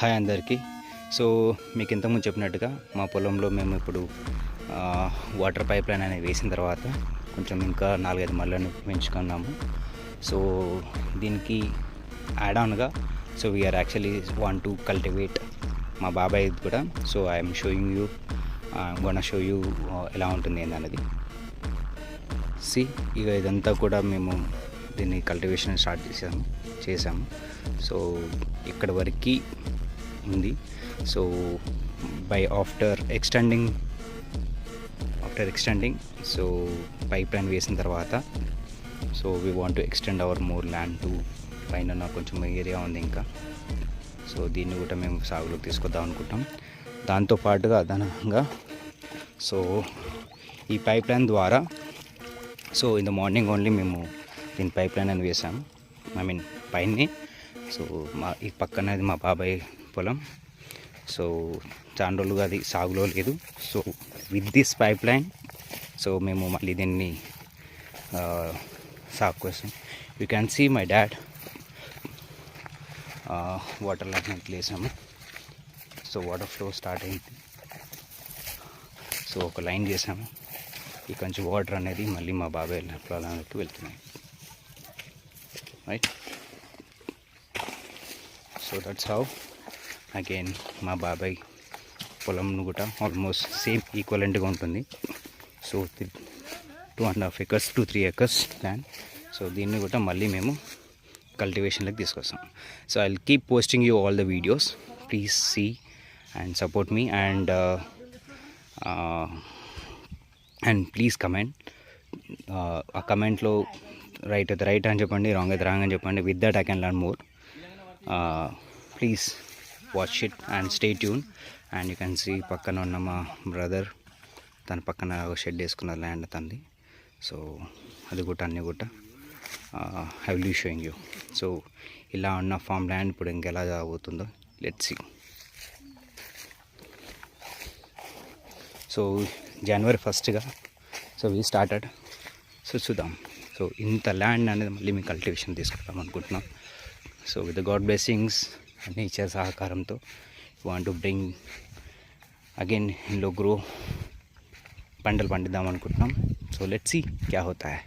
Hi అందరికీ. So మీకు ఇంతకుముందు చెప్పినట్టుగా మా పొలంలో మేము ఇప్పుడు వాటర్ పైప్ లైన్ అనేది వేసిన తర్వాత కొంచెం ఇంకా 4-5 మళ్ళను పెంచుకున్నాము. సో దీనికి యాడ్ ఆన్గా so we are actually want to cultivate మా బాబాయ్ కూడా. So I'm showing you gonna show you ఎలా ఉంటుంది ఏందనేది. ఇక ఇదంతా కూడా మేము దీన్ని కల్టివేషన్ స్టార్ట్ చేసాము. సో ఇక్కడ వరకు ఉంది. So after extending so pipe line వేసిన తర్వాత so we want to extend our more land to పైన కొంచెం ఏరియా ఉంది ఇంకా. సో దీన్ని కూడా మేము సాగులోకి తీసుకొద్దాం అనుకుంటాం. దాంతోపాటుగా అదనంగా సో ఈ పైప్ లైన్ ద్వారా so in the morning only మేము దీని పైప్ లైన్ అని వేసాము, పైన. సో ఈ పక్కన అది మా బాబాయ్ పొలం. సో చాలా రోజులుగా అది సాగులో లేదు. So with this pipeline so మేము మళ్ళీ దీన్ని సాగు కోసం you can see my dad water line వేసాము. సో వాటర్ ఫ్లో స్టార్ట్ అయింది. సో ఒక లైన్ చేసాము. ఈ కొంచెం వాటర్ అనేది మళ్ళీ మా బాబాయ్ పొలానికి వెళ్తున్నాయి. Right. So that's how again మా బాబాయ్ పొలం కూడా ఆల్మోస్ట్ సేమ్ ఈక్వలెంట్గా ఉంటుంది. So 2.5 acres to 3 acres land. So దీన్ని కూడా మళ్ళీ మేము కల్టివేషన్లోకి తీసుకొస్తాం. So I will keep posting you all the videos. Please see and support me and please comment. ఆ కమెంట్లో రైట్ అయితే రైట్ అని చెప్పండి, రాంగ్ అయితే రాంగ్ అని చెప్పండి. With that I can learn more. Please watch it and stay tune. And you can see పక్కన ఉన్న మా బ్రదర్, తన పక్కన షెడ్ వేసుకున్న ల్యాండ్ తంది. సో అది కూడా అన్నీ కూడా I will be showing you. So ఇలా ఉన్న ఫామ్ ల్యాండ్ ఇప్పుడు ఇంకెలా జరుగుతుందో let's see. So January 1st so we started. So చూద్దాం. సో ఇంత ల్యాండ్ అనేది మళ్ళీ మేము కల్టివేషన్ తీసుకుంటాం అనుకుంటున్నాం. So with the god blessings nature సహకారంతో వాంట్ టు బ్రింగ్ అగైన్ ఇంట్లో గ్రో పంటలు పండిద్దాం అనుకుంటున్నాం. సో లెట్స్ సీ క్యా హోతా హై.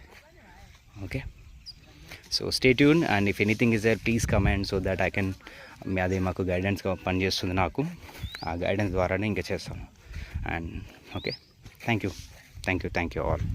Okay. So stay tune and if anything is there please comment so that I can అదే మాకు గైడెన్స్గా పనిచేస్తుంది. నాకు ఆ గైడెన్స్ ద్వారానే ఇంకా చేస్తాను. And okay, thank you all.